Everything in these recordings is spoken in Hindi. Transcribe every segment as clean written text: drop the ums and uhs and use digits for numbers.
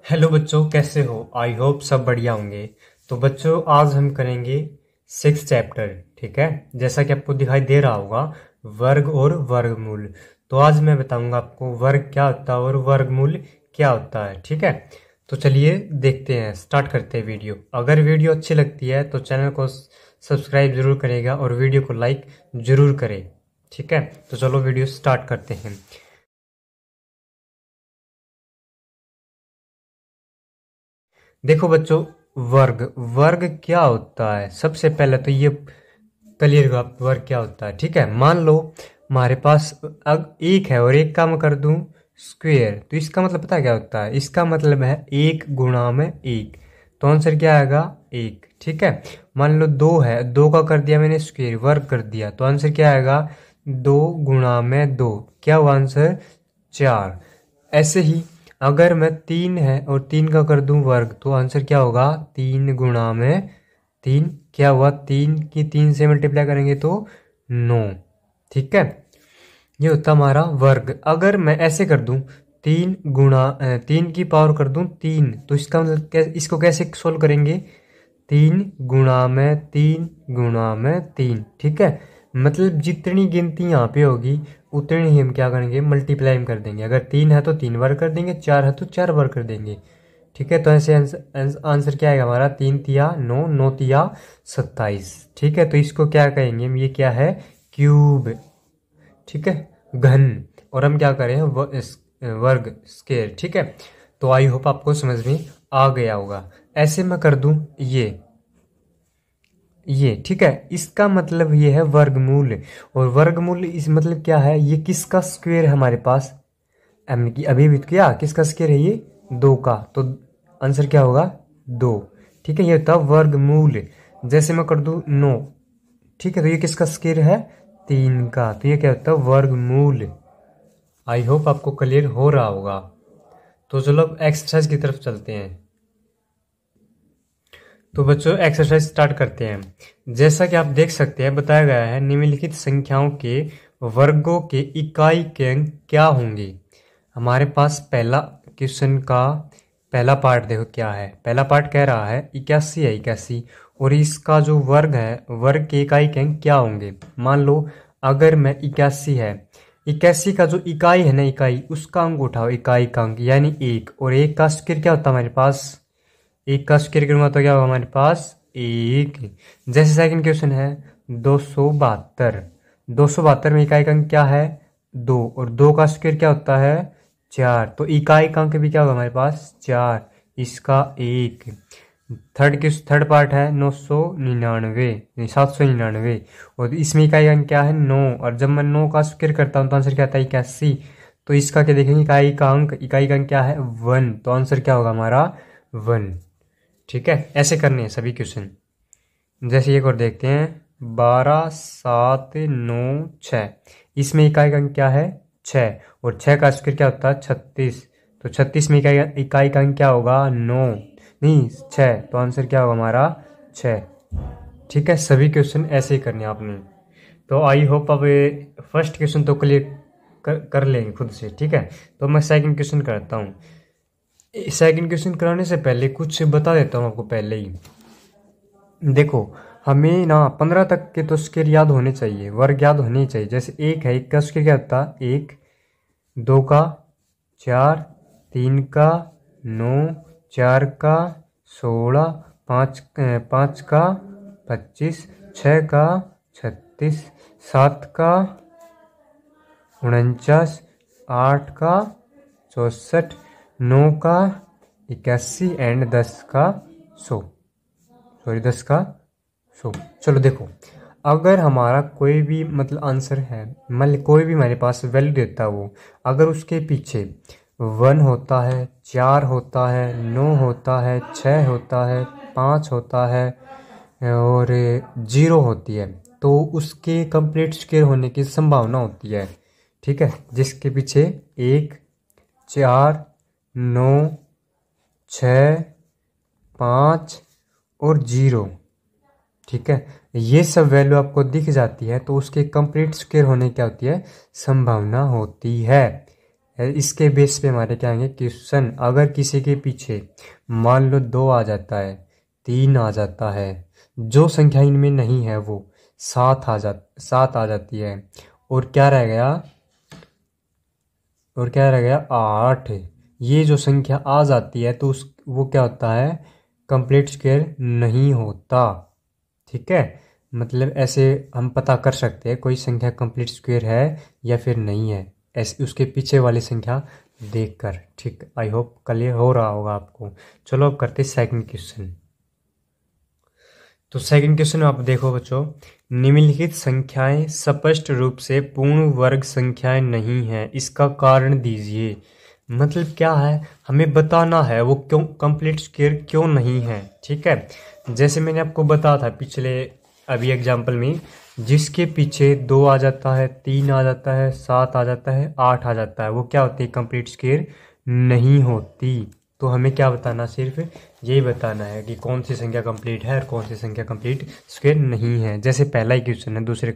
हेलो बच्चों, कैसे हो? आई होप सब बढ़िया होंगे। तो बच्चों, आज हम करेंगे 6th चैप्टर। ठीक है, जैसा कि आपको दिखाई दे रहा होगा, वर्ग और वर्गमूल। तो आज मैं बताऊंगा आपको वर्ग क्या होता है और वर्गमूल क्या होता है। ठीक है, तो चलिए देखते हैं, स्टार्ट करते हैं वीडियो। अगर वीडियो अच्छी लगती है तो चैनल को सब्सक्राइब जरूर करेगा और वीडियो को लाइक जरूर करें। ठीक है, तो चलो वीडियो स्टार्ट करते हैं। देखो बच्चों, वर्ग वर्ग क्या होता है? सबसे पहले तो ये क्लियर करो आप वर्ग क्या होता है। ठीक है, मान लो हमारे पास अब एक है और एक का मैं कर दूं स्क्वेयर, तो इसका मतलब पता है क्या होता है? इसका मतलब है एक गुणा में एक, तो आंसर क्या आएगा? एक। ठीक है, मान लो दो है, दो का कर दिया मैंने स्क्वेयर, वर्ग कर दिया, तो आंसर क्या आएगा? दो गुणा में दो, क्या हुआ आंसर? चार। ऐसे ही अगर मैं तीन है और तीन का कर दूं वर्ग, तो आंसर क्या होगा? तीन गुणा में तीन, क्या हुआ? तीन की तीन से मल्टीप्लाई करेंगे तो नौ। ठीक है, ये होता हमारा वर्ग। अगर मैं ऐसे कर दूं तीन गुणा तीन की पावर कर दूं तीन, तो इसका मतलब इसको कैसे सोल्व करेंगे? तीन गुणा में तीन गुणा में तीन। ठीक है, मतलब जितनी गिनती यहाँ पे होगी उतनी ही हम क्या करेंगे? मल्टीप्लाई कर देंगे। अगर तीन है तो तीन बार कर देंगे, चार है तो चार बार कर देंगे। ठीक है, तो ऐसे आंसर क्या आएगा हमारा? तीन तिया नौ, नौ तिया 27। ठीक है, तो इसको क्या कहेंगे? ये क्या है? क्यूब। ठीक है, घन। और हम क्या करें? वर्ग, स्केयर। ठीक है, तो आई होप आपको समझ में आ गया होगा। ऐसे मैं कर दूं ये। ठीक है, इसका मतलब ये है वर्गमूल। और वर्गमूल इस मतलब क्या है? ये किसका स्क्वायर है हमारे पास? हमने की अभी भी तो किया, किसका स्क्वायर है ये? दो का, तो आंसर क्या होगा? दो। ठीक है, ये होता है वर्गमूल। जैसे मैं कर दूं नौ, ठीक है, तो ये किसका स्क्वायर है? तीन का, तो ये क्या होता है? वर्गमूल। आई होप आपको क्लियर हो रहा होगा। तो चलो अब एक्सरसाइज की तरफ चलते हैं। तो बच्चों, एक्सरसाइज स्टार्ट करते हैं। जैसा कि आप देख सकते हैं, बताया गया है निम्नलिखित संख्याओं के वर्गों के इकाई के अंक क्या होंगे। हमारे पास पहला क्वेश्चन का पहला पार्ट देखो क्या है। पहला पार्ट कह रहा है 81 है, 81, और इसका जो वर्ग है, वर्ग के इकाई के अंक क्या होंगे। मान लो अगर मैं 81 है, 81 का जो इकाई है ना, इकाई उसका अंक उठाओ, इकाई का अंक यानी एक, और एक का स्क्वायर क्या होता है हमारे पास? एक का स्क्वायर करूंगा तो क्या होगा हमारे पास? एक। जैसे सेकंड क्वेश्चन है 272, 272 में इकाई का अंक क्या है? दो, और दो का स्क्वायर क्या होता है? चार, तो इकाई का अंक भी क्या होगा हमारे पास? चार, इसका एक। थर्ड पार्ट है 999, 799, और इसमें इकाई का अंक क्या है? नौ, और जब मैं नौ का स्क्वायर करता हूँ तो आंसर क्या आता है? 81। तो इसका क्या देखेंगे? इकाई का अंक क्या है? वन, तो आंसर क्या होगा हमारा? वन। ठीक है, ऐसे करने हैं सभी क्वेश्चन। जैसे एक और देखते हैं 12, 7, 9, 6, इसमें इकाई का अंक क्या है? छः, और छः का स्क्वायर क्या होता है? 36, तो 36 में इकाई का अंक क्या होगा? नौ, नहीं छः, तो आंसर क्या होगा हमारा? छः। ठीक है, सभी क्वेश्चन ऐसे ही करने हैं आपने। तो आई होप अब फर्स्ट क्वेश्चन तो क्लियर कर लेंगे खुद से। ठीक है, तो मैं सेकंड क्वेश्चन करता हूँ। सेकंड क्वेश्चन कराने से पहले कुछ बता देता हूँ आपको पहले ही। देखो, हमें ना 15 तक के तो स्क्वायर याद होने चाहिए, वर्ग याद होने ही चाहिए। जैसे एक है, एक का स्क्वायर क्या होता है? एक। दो का चार, तीन का नौ, चार का 16, पाँच का 25, छः का 36, सात का 49, आठ का 64, नौ का 81 एंड 10 का 100। सॉरी, 10 का 100। चलो देखो, अगर हमारा कोई भी मतलब आंसर है, मतलब कोई भी हमारे पास वैल्यू देता है वो, अगर उसके पीछे 1 होता है, 4 होता है, 9 होता है, 6 होता है, 5 होता है और 0 होती है, तो उसके कंप्लीट स्क्वायर होने की संभावना होती है। ठीक है, जिसके पीछे 1, 4, 9, 6, 5 और 0। ठीक है, ये सब वैल्यू आपको दिख जाती है तो उसके कंप्लीट स्क्वायर होने क्या होती है? संभावना होती है। इसके बेस पे हमारे क्या आएंगे क्वेश्चन। अगर किसी के पीछे मान लो 2 आ जाता है, 3 आ जाता है, जो संख्या इनमें नहीं है वो 7 आ जाती है, और क्या रह गया, 8। ये जो संख्या आ जाती है तो उस वो क्या होता है, कंप्लीट स्क्वायर नहीं होता। ठीक है, मतलब ऐसे हम पता कर सकते हैं कोई संख्या कंप्लीट स्क्वायर है या फिर नहीं है, ऐसे उसके पीछे वाली संख्या देखकर। ठीक, आई होप क्लियर हो रहा होगा आपको। चलो अब करते सेकंड क्वेश्चन। तो सेकंड क्वेश्चन आप देखो बच्चों, निम्नलिखित संख्याएं स्पष्ट रूप से पूर्ण वर्ग संख्याएं नहीं हैं, इसका कारण दीजिए। मतलब क्या है, हमें बताना है वो क्यों कंप्लीट स्क्वायर क्यों नहीं है। ठीक है, जैसे मैंने आपको बताया था पिछले अभी एग्जाम्पल में, जिसके पीछे 2 आ जाता है, 3 आ जाता है, 7 आ जाता है, 8 आ जाता है, वो क्या होती है, कंप्लीट स्क्वायर नहीं होती। तो हमें क्या बताना, सिर्फ यही बताना है कि कौन सी संख्या कंप्लीट है और कौन सी संख्या कंप्लीट स्क्वायर नहीं है। जैसे पहला ही क्वेश्चन है, दूसरे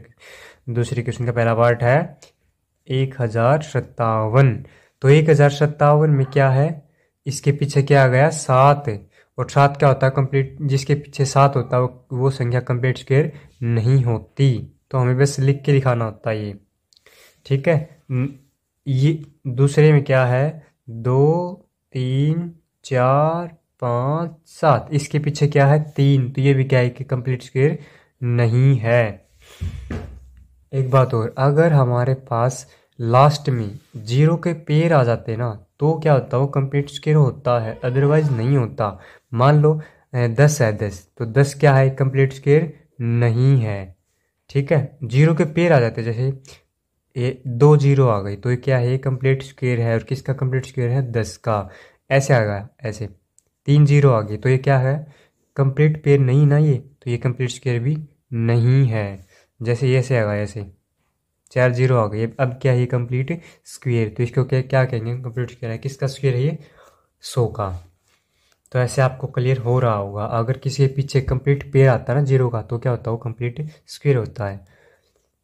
क्वेश्चन का पहला पार्ट है 1057। तो 1057 में क्या है, इसके पीछे क्या आ गया 7, और 7 क्या होता है कंप्लीट, जिसके पीछे 7 होता है वो संख्या कंप्लीट स्क्वायर नहीं होती। तो हमें बस लिख के दिखाना होता है ये। ठीक है, ये दूसरे में क्या है, 2 3 4 5 7, इसके पीछे क्या है 3, तो ये भी क्या है कि कंप्लीट स्क्वायर नहीं है। एक बात और, अगर हमारे पास लास्ट में 0 के पेयर आ जाते ना तो क्या होता है, वो कंप्लीट स्क्वायर होता है, अदरवाइज नहीं होता। मान लो 10 है, 10 तो 10 क्या है, कंप्लीट स्क्वायर नहीं है। ठीक है, 0 के पेयर आ जाते, जैसे 2 0 आ गई तो ये क्या है, कंप्लीट स्क्वायर है, और किसका कंप्लीट स्क्वायर है, 10 का। ऐसे आ गया, ऐसे 3 0 आ गई तो ये क्या है, कंप्लीट पेयर नहीं ना ये, तो ये कंप्लीट स्क्वायर भी नहीं है। जैसे ऐसे आ गया, ऐसे 4 0 आ गई, अब क्या है, ये कंप्लीट स्क्वायर, तो इसको क्या क्या कहेंगे, कंप्लीट स्क्वायर है, किसका स्क्वायर है ये, 100 का। तो ऐसे आपको क्लियर हो रहा होगा, अगर किसी के पीछे कंप्लीट पेयर आता है ना 0 का तो क्या होता है, वो कंप्लीट स्क्वायर होता है।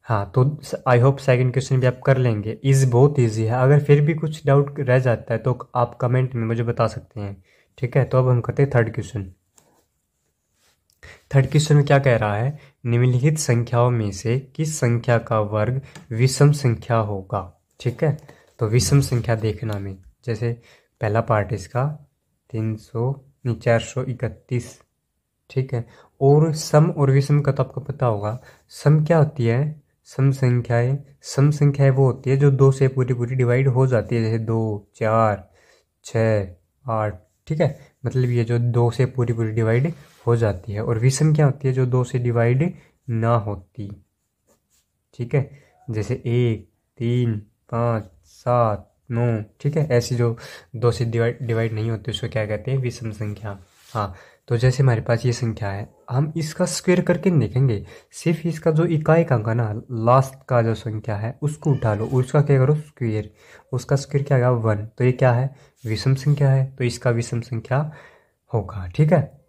हाँ, तो आई होप सेकंड क्वेश्चन भी आप कर लेंगे, इज बहुत इजी है। अगर फिर भी कुछ डाउट रह जाता है तो आप कमेंट में मुझे बता सकते हैं। ठीक है, तो अब हम करते हैं थर्ड क्वेश्चन। थर्ड क्वेश्चन में क्या कह रहा है, निम्नलिखित संख्याओं में से किस संख्या का वर्ग विषम संख्या होगा। ठीक है, तो विषम संख्या देखना में, जैसे पहला पार्ट इसका 431। ठीक है, और सम और विषम का तो आपको पता होगा। सम क्या होती है, सम संख्याएं वो होती है जो 2 से पूरी पूरी डिवाइड हो जाती है, जैसे 2 4 6 8। ठीक है, मतलब ये जो 2 से पूरी पूरी डिवाइड हो जाती है। और विषम क्या होती है, जो 2 से डिवाइड ना होती। ठीक है, जैसे 1 3 5 7 9। ठीक है, ऐसी जो 2 से डिवाइड नहीं होती उसको क्या कहते हैं, विषम संख्या। हाँ, तो जैसे हमारे पास ये संख्या है, हम इसका स्क्वायर करके देखेंगे, सिर्फ इसका जो इकाई का अंक है ना, लास्ट का जो संख्या है उसको उठा लो, उसका क्या करो स्क्वायर, उसका स्क्वायर क्या आएगा 1, तो ये क्या है, विषम संख्या है, तो इसका विषम संख्या होगा। ठीक है,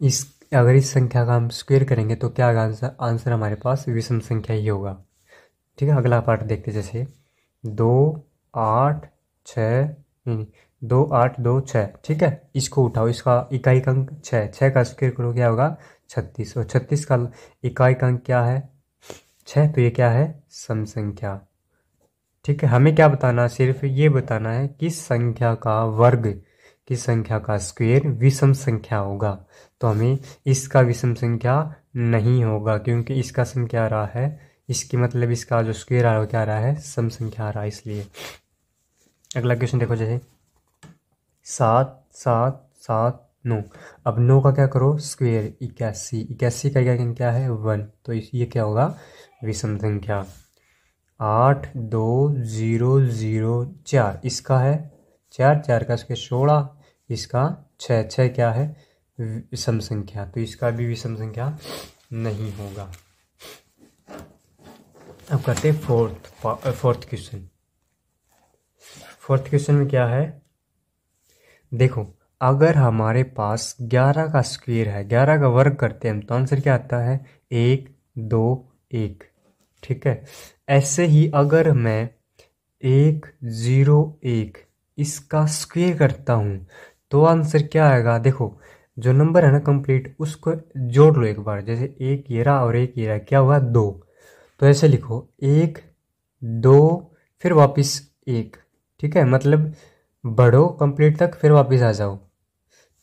इस अगर इस संख्या का हम स्क्वायर करेंगे तो क्या आंसर, आंसर हमारे पास विषम संख्या ही होगा। ठीक है, अगला पार्ट देखते जैसे 2 8 6, नहीं 2 8 2 6। ठीक है, इसको उठाओ, इसका इकाई का अंक 6, 6 का स्क्वायर करो क्या होगा 36, और 36 का इकाई का अंक क्या है 6, तो ये क्या है सम संख्या। ठीक है, हमें क्या बताना, सिर्फ ये बताना है किस संख्या का वर्ग, किस संख्या का स्क्वायर विषम संख्या होगा। तो हमें इसका विषम संख्या नहीं होगा, क्योंकि इसका सम क्या आ रहा है, इसकी मतलब इसका जो स्क्वायर आ रहा है क्या आ रहा है, सम संख्या आ रहा है, इसलिए। अगला क्वेश्चन देखो, जैसे 7 7 7 9। अब 9 का क्या करो स्क्वायर, 81, 81 का क्या है 1, तो ये क्या होगा विषम संख्या। 8 2 0 0 4, इसका है 4, 4 का स्क्वायर 16, इसका 6, 6 क्या है विषम संख्या, तो इसका भी विषम संख्या नहीं होगा। अब करते हैं फोर्थ क्वेश्चन। फोर्थ क्वेश्चन में क्या है, देखो अगर हमारे पास 11 का स्क्वायर है, 11 का वर्ग करते हैं तो आंसर क्या आता है 1 2 1। ठीक है, ऐसे ही अगर मैं 101 इसका स्क्वायर करता हूँ तो आंसर क्या आएगा। देखो जो नंबर है ना कंप्लीट उसको जोड़ लो एक बार, जैसे एक ये रहा और एक ये रहा, क्या हुआ 2। तो ऐसे लिखो 1 2 फिर वापस 1, ठीक है, मतलब बढ़ो कंप्लीट तक फिर वापस आ जाओ।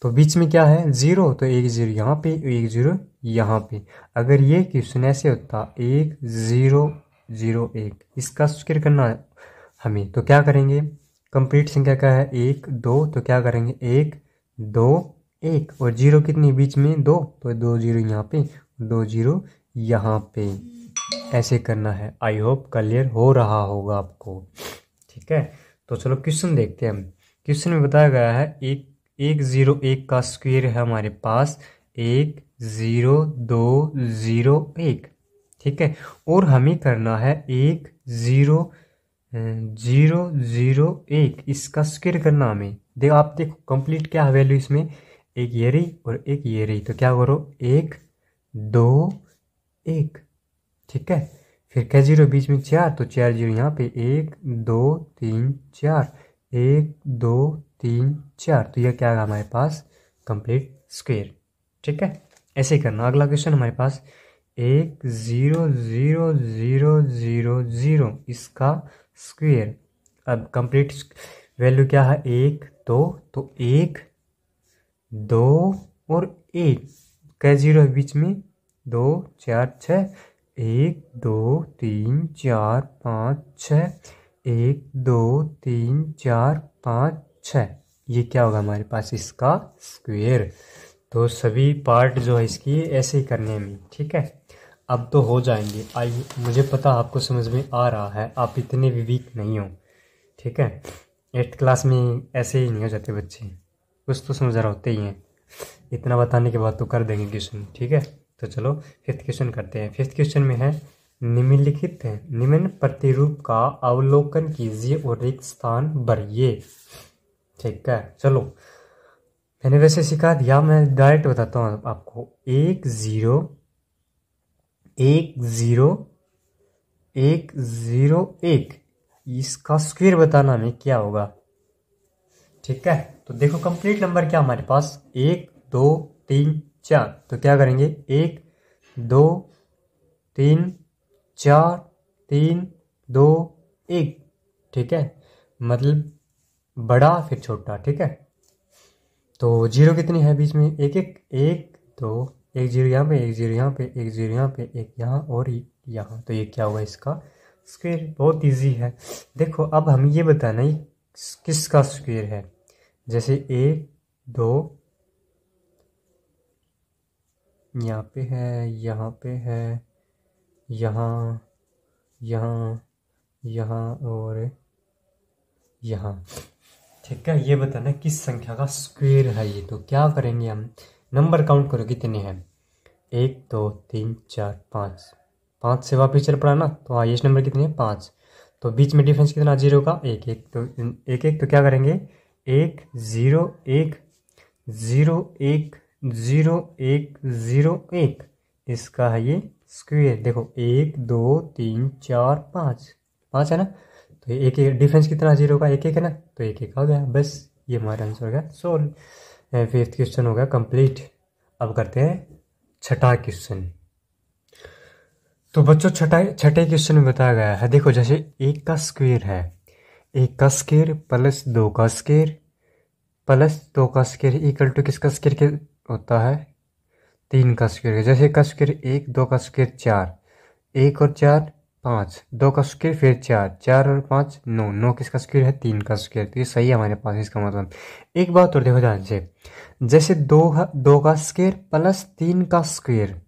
तो बीच में क्या है 0, तो 1 0 यहाँ पे 1 0 यहाँ पे। अगर ये क्वेश्चन ऐसे होता 1 0 0 1 इसका स्क्वायर करना है हमें, तो क्या करेंगे, कंप्लीट संख्या क्या है 1 2, तो क्या करेंगे 1 2 1 और 0 कितनी बीच में 2, तो 2 0 यहाँ पे 2 0 यहाँ पे। ऐसे करना है। आई होप क्लियर हो रहा होगा आपको, ठीक है। तो चलो क्वेश्चन देखते हैं हम। क्वेश्चन में बताया गया है 101 का स्क्वायर है हमारे पास 10201, ठीक है, और हमें करना है 10001 इसका स्क्वायर करना हमें। देखो आप देखो कंप्लीट क्या है वैल्यू इसमें, एक ये रही और एक ये रही, तो क्या करो 1 2 1, ठीक है। फिर क्या 0 बीच में 4, तो 4 0 यहाँ पे 1 2 3 4 1 2 3 4, तो यह क्या है हमारे पास कंप्लीट स्क्वायर, ठीक है। ऐसे ही करना। अगला क्वेश्चन हमारे पास 10000 इसका स्क्वायर। अब कंप्लीट वैल्यू क्या है 1 2, तो 1 2 और 1, क्या 0 है बीच में 2 4 6 1 2 3 4 5 6 1 2 3 4 5 6, ये क्या होगा हमारे पास इसका स्क्वायर। तो सभी पार्ट जो है इसकी ऐसे ही करने में, ठीक है। अब तो हो जाएंगे। आइए, मुझे पता आपको समझ में आ रहा है, आप इतने भी वीक नहीं हो, ठीक है। 8th क्लास में ऐसे ही नहीं हो जाते बच्चे, कुछ तो समझ रहा होते ही हैं। इतना बताने के बाद तो कर देंगे क्वेश्चन, ठीक है। तो चलो 5th क्वेश्चन करते हैं। 5th क्वेश्चन में है निम्नलिखित है निम्न प्रतिरूप का अवलोकन कीजिए और रिक्त स्थान भरिए, ठीक है। चलो मैंने वैसे सिखा दिया, मैं डायरेक्ट बताता हूँ आपको। 1 0 1 0 1 0 1 इसका स्क्वायर बताना हमें क्या होगा, ठीक है। तो देखो कंप्लीट नंबर क्या हमारे पास 1 2 3 4, तो क्या करेंगे 1 2 3 4 3 2 1, ठीक है, मतलब बड़ा फिर छोटा, ठीक है। तो 0 कितनी है बीच में 1 1 1 2 1 0 यहाँ पे 1 0 यहाँ पे 1 0 यहाँ पे 1 यहाँ और यहाँ, तो ये क्या होगा इसका स्क्वायर। बहुत इजी है। देखो अब हम ये बताना है किसका स्क्वायर है, जैसे 1 2 यहाँ पे है, यहाँ पे है, यहाँ यहाँ यहाँ और यहाँ, ठीक है। ये बताना किस संख्या का स्क्वायर है ये। तो क्या करेंगे हम, नंबर काउंट करो कितने हैं 1 2 3 4 5, 5 से वापिस चल पड़ा ना, तो हाईएस्ट नंबर कितने हैं 5, तो बीच में डिफरेंस कितना 0 का 1 1, तो 1 1, तो क्या करेंगे 1 0 1 0 1 0 1 0 1, इसका है ये स्क्वायर। देखो 1 2 3 4 5, 5 है ना, तो एक एक डिफरेंस कितना 0 का 1 1 है ना, तो 1 1 आ गया, बस ये हमारा आंसर हो गया सोल्व। 5th क्वेश्चन हो गया कंप्लीट। अब करते हैं छठा क्वेश्चन। तो बच्चों छठे क्वेश्चन में बताया गया है, देखो जैसे 1 का स्क्वायर है, 1 का स्क्वायर प्लस 2 का स्क्वायर प्लस 2 का स्क्वायर इक्वल टू किसका स्क्वायर होता है 3 का स्क्वायर। जैसे 1 का स्क्वायर 1 2 का स्क्वायर 4, 1 और 4 5, 2 का स्क्वायर फिर 4 4 और 5 9, 9 किसका स्क्वायर है 3 का स्क्वायर, तो ये सही है हमारे पास। इसका मतलब एक बात और देखो ध्यान से, जैसे 2 का स्क्वायर प्लस 3 का स्क्वायर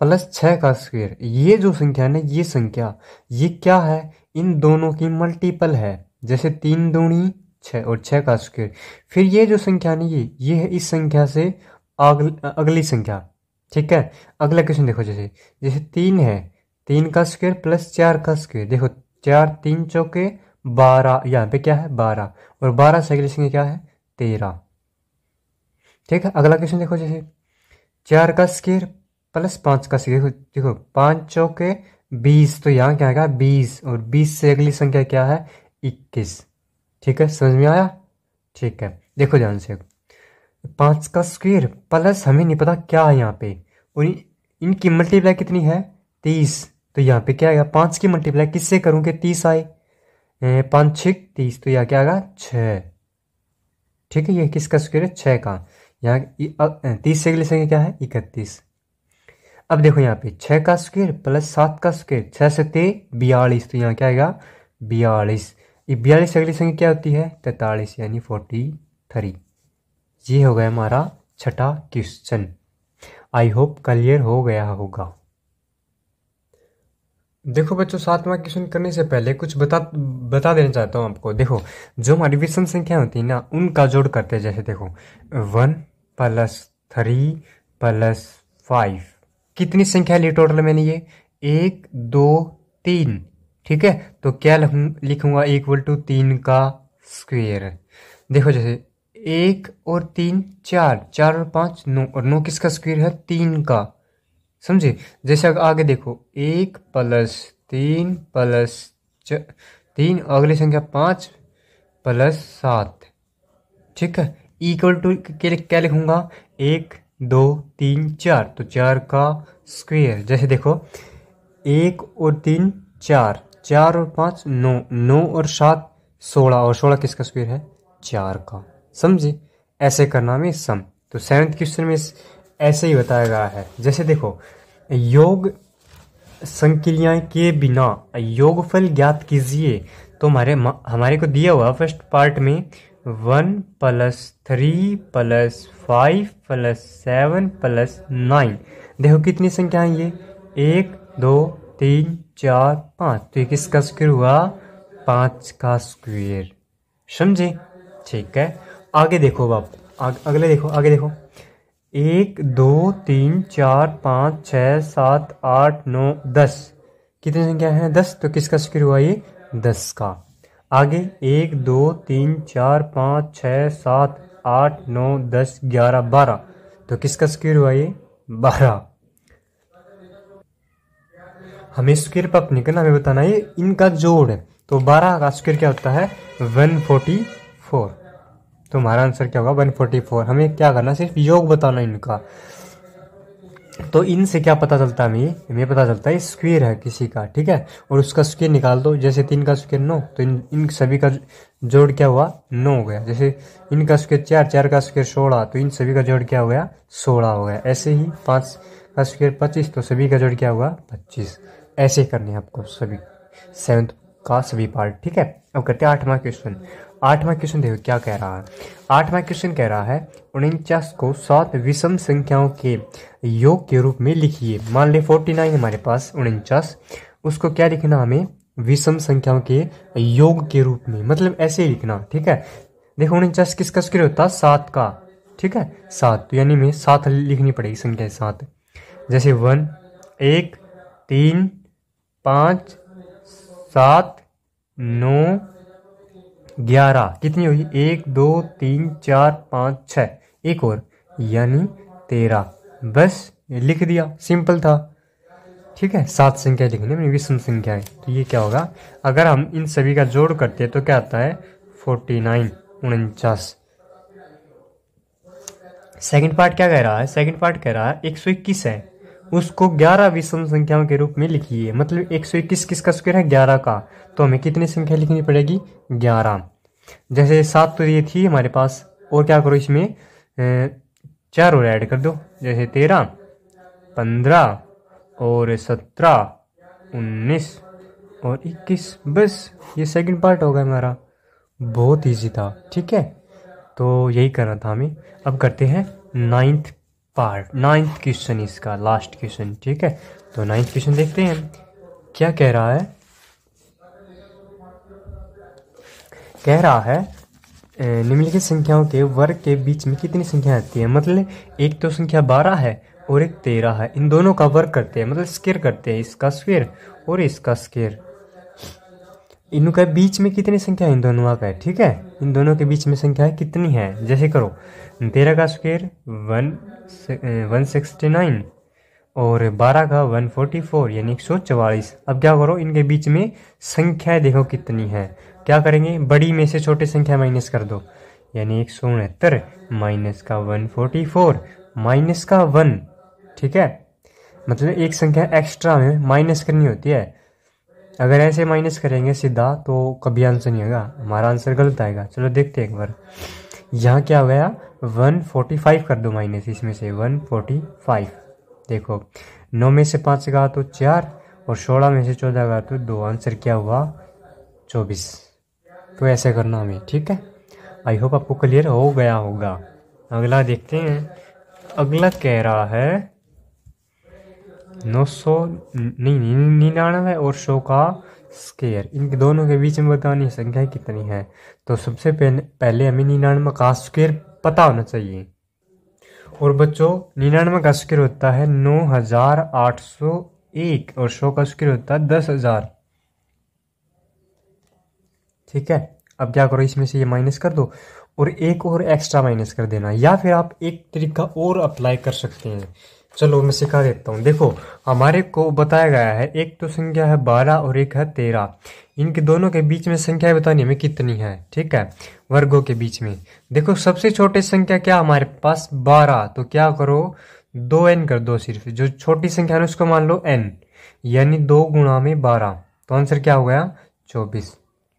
प्लस 6 का स्क्वायर, ये जो संख्या है ना ये संख्या ये क्या है, इन दोनों की मल्टीपल है। जैसे 3 दूनी 6 और 6 का स्क्वायर, फिर ये जो संख्या नहीं ये है इस संख्या से अगली संख्या, ठीक है। अगला क्वेश्चन देखो, जैसे जैसे 3 है, 3 का स्क्वायर प्लस 4 का स्क्वायर, देखो 4 3 चौके 12, यहाँ पे क्या है 12 और 12 से अगली संख्या क्या है 13, ठीक है। अगला क्वेश्चन देखो, जैसे 4 का स्क्वायर प्लस 5 का स्क्वायर, देखो 5 चौके 20, तो यहाँ क्या आएगा 20, और 20 से अगली संख्या क्या है 21। ठीक है, समझ में आया? ठीक है, देखो ध्यान से, 5 का स्क्वायर प्लस हमें नहीं पता क्या है यहाँ पे, और इनकी मल्टीप्लाई कितनी है 30, तो यहाँ पे क्या आएगा 5 की मल्टीप्लाई किससे करूँ कि 30 आए, 5 6 30, तो यहाँ क्या आएगा 6। ठीक है, ये किसका स्क्वायर है 6 का। यहाँ 30 से अगली संख्या क्या है 31। अब देखो यहाँ पे 6 का स्क्वायर प्लस 7 का स्क्वायर, 6 से 42, तो यहाँ क्या आएगा 42। ये 42 से अगली संख्या क्या होती है 43, यानी 43। ये हो गया हमारा छठा क्वेश्चन। आई होप क्लियर हो गया होगा। देखो बच्चों, 7वां क्वेश्चन करने से पहले कुछ बता देना चाहता हूँ आपको। देखो, जो हमारी विषम संख्या होती है ना, उनका जोड़ करते हैं। जैसे देखो 1 + 3 + 5, कितनी संख्या ली टोटल मैंने ये 1 2 3। ठीक है, तो क्या लिखूंगा = 3 का स्क्वायर। देखो जैसे 1 और 3 4, 4 और 5 9, और 9 किसका स्क्वायर है 3 का। समझे? जैसे आगे देखो 1 + 3 + 3, अगली संख्या 5 + 7। ठीक है, = क्या लिखूंगा 1 2 3 4, तो 4 का स्क्वायर। जैसे देखो 1 और 3 4, 4 और 5 9, 9 और 7 16, और 16 किसका स्क्वायर है 4 का। समझे? ऐसे करना में सम। तो 7th क्वेश्चन में ऐसे ही बताया गया है। जैसे देखो, योग संक्रियाएं के बिना योगफल ज्ञात कीजिए, तो हमारे को दिया हुआ फर्स्ट पार्ट में 1 + 3 + 5 + 7 + 9। देखो कितनी संख्या है ये 1 2 3 4 5, तो ये किसका स्क्वायर हुआ 5 का स्क्वायर। समझे? ठीक है, आगे देखो बाप, आगे देखो 1 2 3 4 5 6 7 8 9 10, कितनी संख्या है 10, तो किसका स्क्वायर हुआ ये 10 का। आगे 1 2 3 4 5 6 7 8 9 10 11 12, तो किसका स्क्वायर हुआ ये 12। हमें स्क्वायर पर नहीं करना, हमें बताना है इनका जोड़ है। तो 12 का स्क्वायर क्या होता है 144, तो हमारा आंसर क्या होगा 144। हमें क्या करना, सिर्फ योग बताना इनका। तो इनसे क्या पता चलता है हमें पता चलता है स्क्वायर है किसी का। ठीक है, और उसका स्क्वायर निकाल दो। जैसे 3 का स्क्वायर 9, तो इन सभी का जोड़ क्या हुआ 9 हो गया। जैसे इनका स्क्वायर 4, 4 का स्क्वायर 16, तो इन सभी का जोड़ क्या हो गया 16 हो गया। ऐसे ही 5 का स्क्वायर 25, तो सभी का जोड़ क्या हुआ 25। ऐसे करने हैं आपको सभी 7th का सभी पार्ट। ठीक है, अब करते हैं 8वां क्वेश्चन। 8वां क्वेश्चन देखो क्या कह रहा है। 8वां क्वेश्चन कह रहा है 49 को 7 विषम संख्याओं के योग के रूप में लिखिए। मान ले 49 हमारे पास 49, उसको क्या लिखना हमें विषम संख्याओं के योग के रूप में, मतलब ऐसे ही लिखना। ठीक है, देखो 49 किसका स्क्वायर होता है 7 का। ठीक है 7, तो यानी में 7 लिखनी पड़ेगी संख्या 7। जैसे 1 1 3 5 7 9 11, कितनी हुई 1 2 3 4 5 6, एक और यानी 13। बस लिख दिया, सिंपल था। ठीक है, 7 संख्या लिखने में विषम संख्याएं। तो ये क्या होगा, अगर हम इन सभी का जोड़ करते हैं तो क्या आता है 49 49। सेकंड पार्ट क्या कह रहा है, सेकंड पार्ट कह रहा है 121 है, उसको 11 विषम संख्याओं के रूप में लिखिए। मतलब 121 किसका स्क्वायर है 11 का, तो हमें कितनी संख्या लिखनी पड़ेगी 11। जैसे 7 तो ये थी हमारे पास, और क्या करो इसमें 4 और ऐड कर दो। जैसे 13 15 और 17 19 और 21। बस ये सेकंड पार्ट होगा हमारा, बहुत इजी था। ठीक है, तो यही करना था हमें। अब करते हैं 9th पार्ट, 9th क्वेश्चन इसका लास्ट क्वेश्चन। ठीक है, तो 9th क्वेश्चन देखते हैं क्या कह रहा है। कह रहा है निम्नलिखित संख्याओं के वर्ग के बीच में कितनी संख्या आती है। मतलब एक तो संख्या 12 है और एक 13 है, इन दोनों का वर्ग करते हैं, मतलब स्क्वायर करते हैं, इसका स्क्वायर और इसका स्क्वायर। इनके बीच में कितनी संख्या है इन दोनों का है। ठीक है, इन दोनों के बीच में संख्या है कितनी है। जैसे करो 13 का स्क्वायर 169 और 12 का 144 यानी 144। अब क्या करो, इनके बीच में संख्याएं देखो कितनी है। क्या करेंगे, बड़ी में से छोटी संख्या माइनस कर दो, यानी 169 माइनस का 144 माइनस का 1। ठीक है, मतलब एक संख्या एक्स्ट्रा में माइनस करनी होती है। अगर ऐसे माइनस करेंगे सीधा तो कभी आंसर नहीं होगा, हमारा आंसर गलत आएगा। चलो देखते हैं एक बार। यहाँ क्या हो गया, 145 कर दो माइनस, इसमें से 145। देखो 9 में से 5 गया तो 4 और 16 में से 14 गया तो 2। आंसर क्या हुआ, 24। तो ऐसे करना हमें, ठीक है। आई होप आपको क्लियर हो गया होगा। अगला देखते हैं। अगला कह रहा है 99 और 100 का स्क्वायर, इन दोनों के बीच में बतानी संख्या कितनी है। तो सबसे पहले हमें 99 का स्क्वायर पता होना चाहिए। और बच्चों 99 का स्क्वायर होता है 9801 और 100 का स्क्वायर होता है 10,000। ठीक है, अब क्या करो, इसमें से ये माइनस कर दो और एक और एक्स्ट्रा माइनस कर देना, या फिर आप एक तरीका और अप्लाई कर सकते हैं। चलो मैं सिखा देता हूँ। देखो हमारे को बताया गया है, एक तो संख्या है 12 और एक है 13। इनके दोनों के बीच में संख्या बतानी हमें कितनी है। ठीक है, वर्गों के बीच में। देखो सबसे छोटी संख्या क्या हमारे पास 12, तो क्या करो 2n कर दो सिर्फ, जो छोटी संख्या है उसको मान लो n, यानी 2 गुणा में 12। तो आंसर क्या हो गया, 24।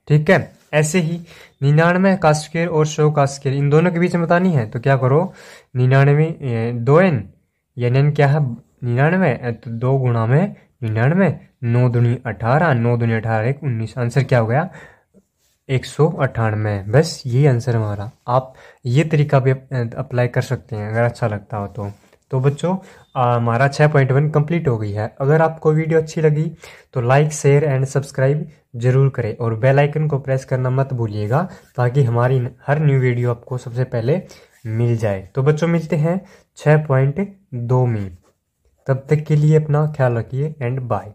ठीक है, ऐसे ही 99 का स्क्वायर और 100 का स्क्वायर इन दोनों के बीच में बतानी है। तो क्या करो 99 2n, यानी n क्या है 99, तो 2 गुणा में 99, 9 दूनी 18, 9 दूनी 18 एक 19। आंसर क्या हो गया 198। बस ये आंसर हमारा। आप ये तरीका भी अप्लाई कर सकते हैं अगर अच्छा लगता हो तो बच्चों हमारा 6.1 कंप्लीट हो गई है। अगर आपको वीडियो अच्छी लगी तो लाइक शेयर एंड सब्सक्राइब जरूर करें और बेल आइकन को प्रेस करना मत भूलिएगा, ताकि हमारी हर न्यू वीडियो आपको सबसे पहले मिल जाए। तो बच्चों मिलते हैं 6.2 में, तब तक के लिए अपना ख्याल रखिए एंड बाय।